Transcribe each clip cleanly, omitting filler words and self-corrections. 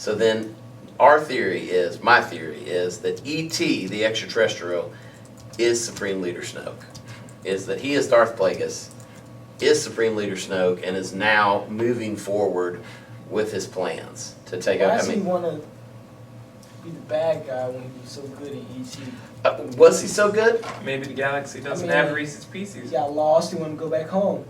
So then my theory is that E.T., the extraterrestrial, is Supreme Leader Snoke. Is that he is Darth Plagueis, is Supreme Leader Snoke, and is now moving forward with his plans to take out. Why does he want to be the bad guy when he was so good in E.T.? Was he so good? Maybe the galaxy doesn't have Reese's Pieces. He got lost. He wanted to go back home.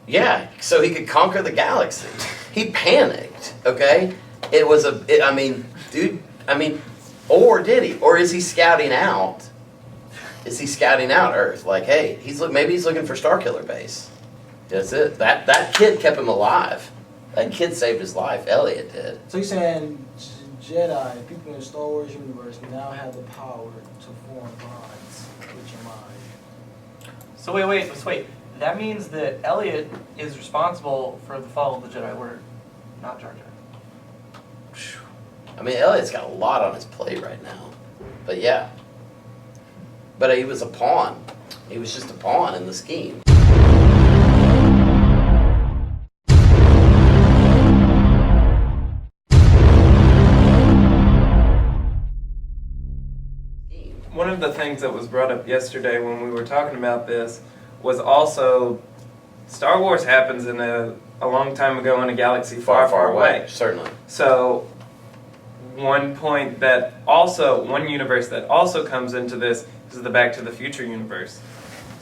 Yeah, so he could conquer the galaxy. He panicked. Okay, it was or did he? Or is he scouting out? Is he scouting out Earth? Like, hey, maybe he's looking for Starkiller Base. That's it. That kid kept him alive. That kid saved his life. Elliot did. So you're saying Jedi, people in the Star Wars universe, now have the power to form bonds with your mind. So wait. That means that Elliot is responsible for the fall of the Jedi Order, not Jar Jar. I mean, Elliot's got a lot on his plate right now. But yeah. But he was a pawn. He was just a pawn in the scheme. One of the things that was brought up yesterday when we were talking about this was also Star Wars happens in a long time ago in a galaxy far away. Certainly. So one universe that also comes into this is the Back to the Future universe.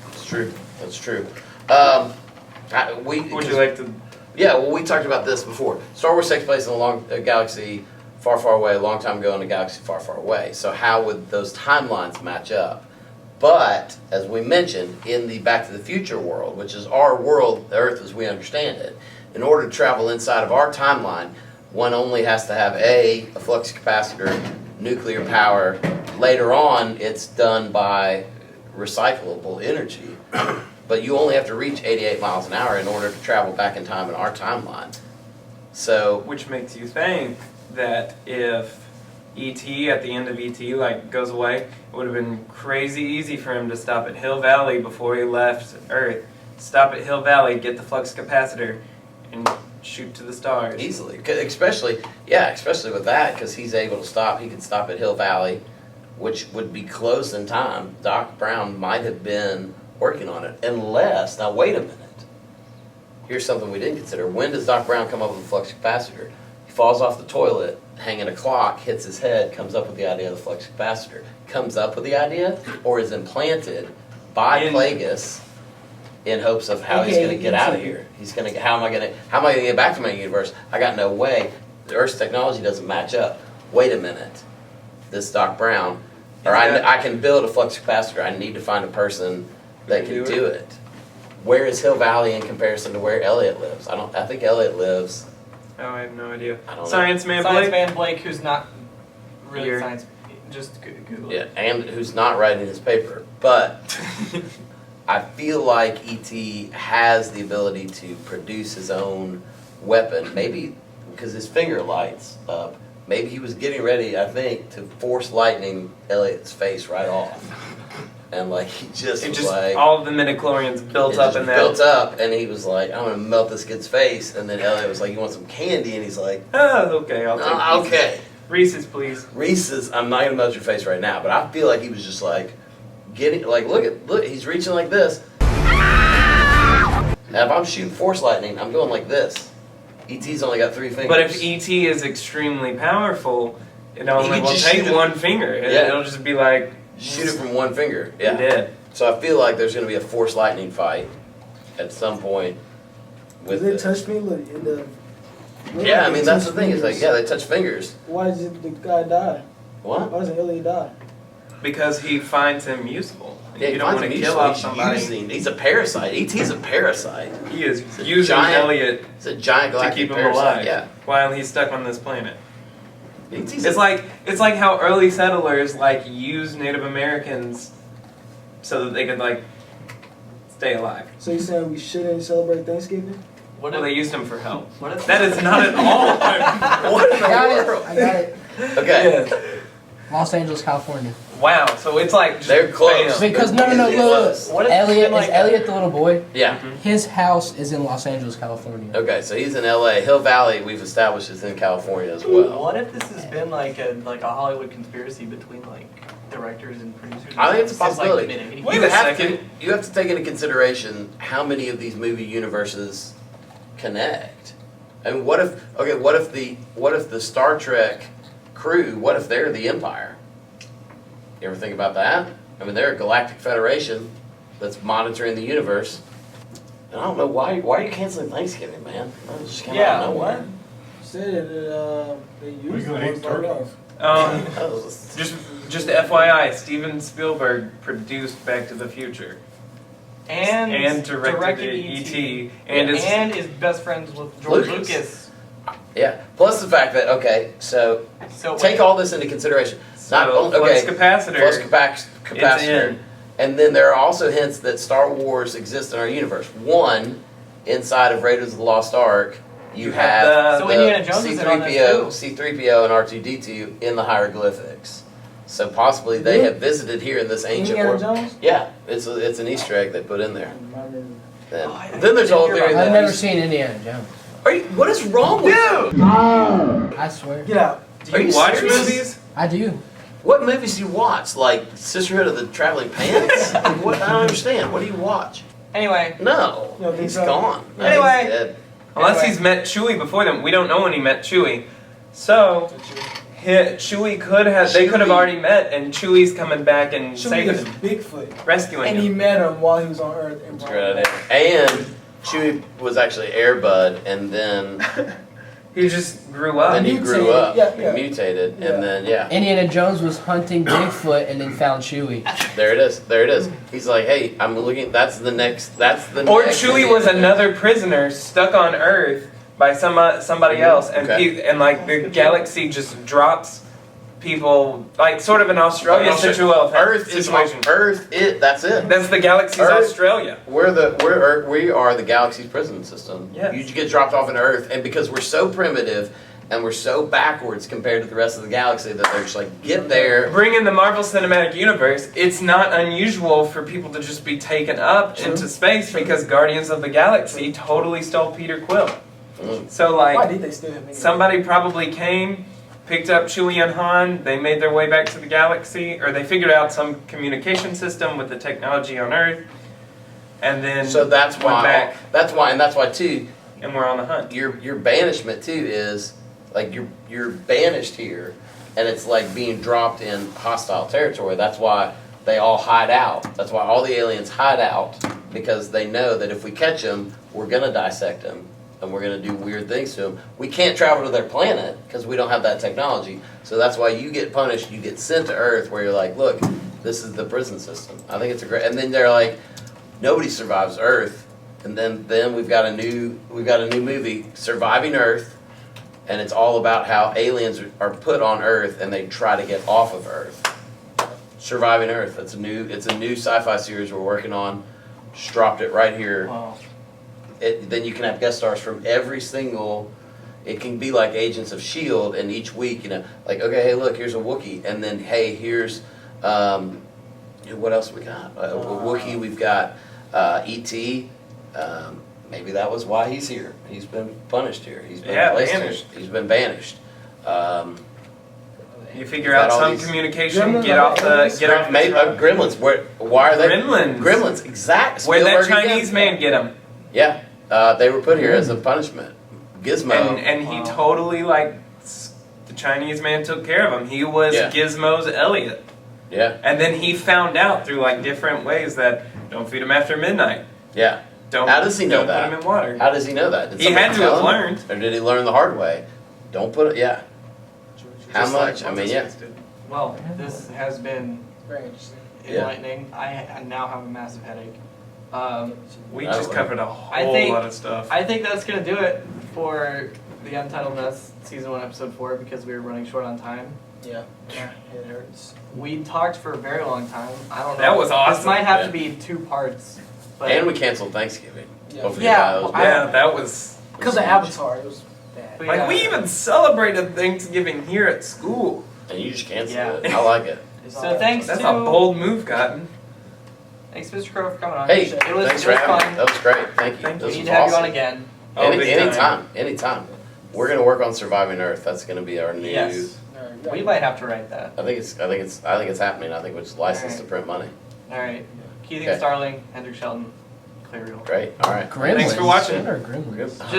That's true. That's true. Would you like to? Yeah, well, we talked about this before. Star Wars takes place in a galaxy far, far away, a long time ago in a galaxy far, far away. So how would those timelines match up? But, as we mentioned, in the Back to the Future world, which is our world, Earth as we understand it, in order to travel inside of our timeline, one only has to have a flux capacitor, nuclear power. Later on, it's done by recyclable energy. But you only have to reach 88 miles an hour in order to travel back in time in our timeline. So, which makes you think that if E.T. at the end of E.T. goes away, it would have been crazy easy for him to stop at Hill Valley before he left Earth. Stop at Hill Valley, get the flux capacitor, and shoot to the stars. Easily. Especially with that, because he's able to stop. He can stop at Hill Valley, which would be close in time. Doc Brown might have been working on it. Unless, now wait a minute. Here's something we didn't consider. When does Doc Brown come up with a flux capacitor? He falls off the toilet, hanging a clock, hits his head, comes up with the idea of the flux capacitor. Comes up with the idea, or is implanted by Plagueis in hopes of how he's going to get out of here. He's going to, how am I going to get back to my universe? I got no way. The Earth's technology doesn't match up. Wait a minute. This Doc Brown, or I can build a flux capacitor. I need to find a person that can do it. Where is Hill Valley in comparison to where Elliot lives? I think Elliot lives. Oh, I have no idea. Science man Blake, who's not really science. Just Google it. Yeah, and who's not writing his paper. But I feel like E.T. has the ability to produce his own weapon. Maybe because his finger lights up. Maybe he was getting ready, I think, to force lightning Elliot's face right off. And he just all of the midichlorians built up in that. Built up, and he was like, I'm going to melt this kid's face. And then Elliot was like, you want some candy? And he's like, oh, okay, I'll take okay. Reese's, please. Reese's, I'm not going to melt your face right now. But I feel like he was just look, he's reaching like this. And if I'm shooting force lightning, I'm going like this. E.T.'s only got 3 fingers. But if E.T. is extremely powerful, it only will take one finger. It'll just be like... Shoot it from one finger. Yeah. He did. So I feel like there's going to be a force lightning fight at some point. Did they touch me? Yeah, I mean, that's the thing. It's they touch fingers. Why did the guy die? What? Why doesn't Elliot die? Because he finds him useful. Yeah, you don't want to kill off somebody. He's a parasite. E.T.'s a parasite. He is using Elliot It's a giant galactic to keep him parasite. alive. Yeah. While he's stuck on this planet. It's like how early settlers used Native Americans so that they could stay alive. So you're saying we shouldn't celebrate Thanksgiving? Well, they used them for help. That is not at all. What in the world? I got it. Okay. Los Angeles, California. Wow, so it's like just They're close. bam. Because no, Really look. close. What if it's Elliot been like is Elliot the little boy. Yeah. His house is in Los Angeles, California. Okay, so he's in LA. Hill Valley, we've established, is in California as well. What if this has been like a Hollywood conspiracy between like directors and producers? I think it's a Since, like, possibility. the mid-eighties? Wait a second. You have to take into consideration how many of these movie universes connect. I mean, what if the Star Trek crew, what if they're the Empire? You ever think about that? I mean, they're a galactic federation that's monitoring the universe. And I don't know why are you canceling Thanksgiving, man? That was just kind Yeah, of nowhere. Said that they used gonna it eat was turkey? enough. That was Just FYI, Steven Spielberg produced Back to the Future and directed E.T. and and is is best friends with George Lucas. Lucas. yeah. Plus the fact that so So take all this into consideration. Not so only flux okay. capacitor. Plus capacitor. in. And then there are also hints that Star Wars exists in our universe. One, inside of Raiders of the Lost Ark, you have the- So Indiana Jones is in on this C-3PO, too. C-3PO and R2-D2 in the hieroglyphics. So possibly they have visited here in this ancient Indiana world. Jones? Yeah, it's an Easter egg they put in there. I remember. Then, Oh, I then there's a whole didn't hear theory about I've that never seen Indiana Jones. what is wrong with you? I swear. Get out. Do Are you you watch serious? movies? I do. What movies do you watch? Like Sisterhood of the Traveling Pants? What? I don't understand. What do you watch? Anyway, No, You don't think he's so? gone. No, Anyway. he's dead. Unless Anyway. he's met Chewie before them. We don't know when he met Chewie. So Chewie could have. They could have Chewie. already met, and Chewie's coming back and Chewie saving is him, Bigfoot. rescuing And he him. met him while he was on Earth. That's a great idea. And Chewie was actually Air Bud, and then He just grew up. then he grew Mutated. up, Yeah, he yeah. mutated, Yeah. and then yeah, Indiana Jones was hunting Bigfoot and then found Chewie. there it is, there it is. He's like, hey, I'm looking. That's the next. Or next Chewie was Indiana another prisoner stuck on Earth by somebody else, and Okay. and like the galaxy just drops people, like sort of an Australia Jones. situation. Earth is situation. Earth. That's it. That's the galaxy's Earth- Australia. We are the galaxy's prison system. Yes. You get dropped off on Earth, and because we're so primitive and we're so backwards compared to the rest of the galaxy, that they're just like, get there. Bring in the Marvel Cinematic Universe, it's not unusual for people to just be taken up True. into space because Guardians of the Galaxy totally stole Peter Quill. Mm. So Why like, did they steal him? Anyway? somebody probably came, picked up Chewie and Han, they made their way back to the galaxy, or they figured out some communication system with the technology on Earth, and then So that's went why. back, That's why too. and we're on the hunt. Your banishment too is like you're banished here, and it's like being dropped in hostile territory. That's why they all hide out. That's why all the aliens hide out, because they know that if we catch them, we're gonna dissect them and we're gonna do weird things to them. We can't travel to their planet because we don't have that technology. So that's why you get punished. You get sent to Earth, where you're like, look, this is the prison system. I think it's a great. And then they're like, nobody survives Earth. And then we've got a new movie, Surviving Earth. And it's all about how aliens are put on Earth and they try to get off of Earth. Surviving Earth. It's a new sci-fi series we're working on. Just dropped it right here. wow. Then you can have guest stars from every single. It can be like Agents of Shield, and each week, like, okay, hey, look, here's a Wookiee, and then hey, here's what else we got? A Wookiee. We've got E.T. Maybe that was why he's here. He's been punished here. He's been placed here. banished. He's been banished. You figure Got out all some these- communication, Gremlins get off are- get off Maybe, the Gremlins. Why are they? Gremlins. Gremlins. Exact. Where'd that Spielberg again. Chinese man get him? Yeah, they were put here as a punishment. Gizmo. And he Wow. totally the Chinese man took care of him. He was Yeah. Gizmo's Elliot. Yeah, And then he found out through different ways that don't feed him after midnight. yeah. Don't How does he know don't that? put him in water. How does he know that? Did He somebody had to tell have him? learned. Or did he learn the hard way? Don't put it. Yeah. How Just like much? I mean, yeah. Moses did. Well, this has been Very interesting. Yeah. enlightening. I now have a massive headache. We That just way. covered a I whole think- lot of stuff. I think that's gonna do it for the Untitled Mess Season 1, Episode 4 because we were running short on time. Yeah. Yeah. It hurts. We talked for a very long time. I don't know. That was This awesome. might have Yeah. to be 2 parts. But And we canceled Thanksgiving. Yeah. Hopefully Yeah, that was I- Yeah, that was Because of Avatar, it was bad. But we yeah. even celebrated Thanksgiving here at school. And you just cancel Yeah. it. I like it. So thanks That's to a bold move, Cotton. thanks, Mr. Crow, for coming on. Hey, it was thanks it for was having fun. me. That was great. Thank you. Thank This We need was to have you on awesome. again. Oh, big time. Anytime. We're gonna work on Surviving Earth. That's gonna be our new. Yes. Alright, We might have to write that. I think it's happening. I think we're just licensed to print money. All right. Keith Okay. Starling, Hendrik Shelton, Clariel. Great. All right. Gremlins. Thanks for watching. What are gremlins?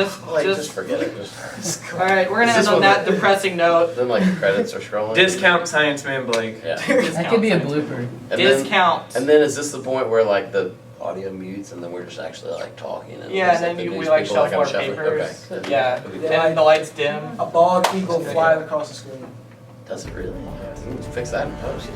Just forget it. Just All right, we're gonna Is end this on one that the- depressing note. then like the credits are scrolling. Discount Science Man Blake. Yeah. That could be a blooper. And Discount. then is this the point where like the audio mutes and then we're just actually like talking and Yeah, it's and the then we news like people shuffle I'm our shuffling? papers. Okay, good. Yeah. That'd be And cool. then the lights dim. A bald eagle flying across the screen. Does it really? Fix that in post.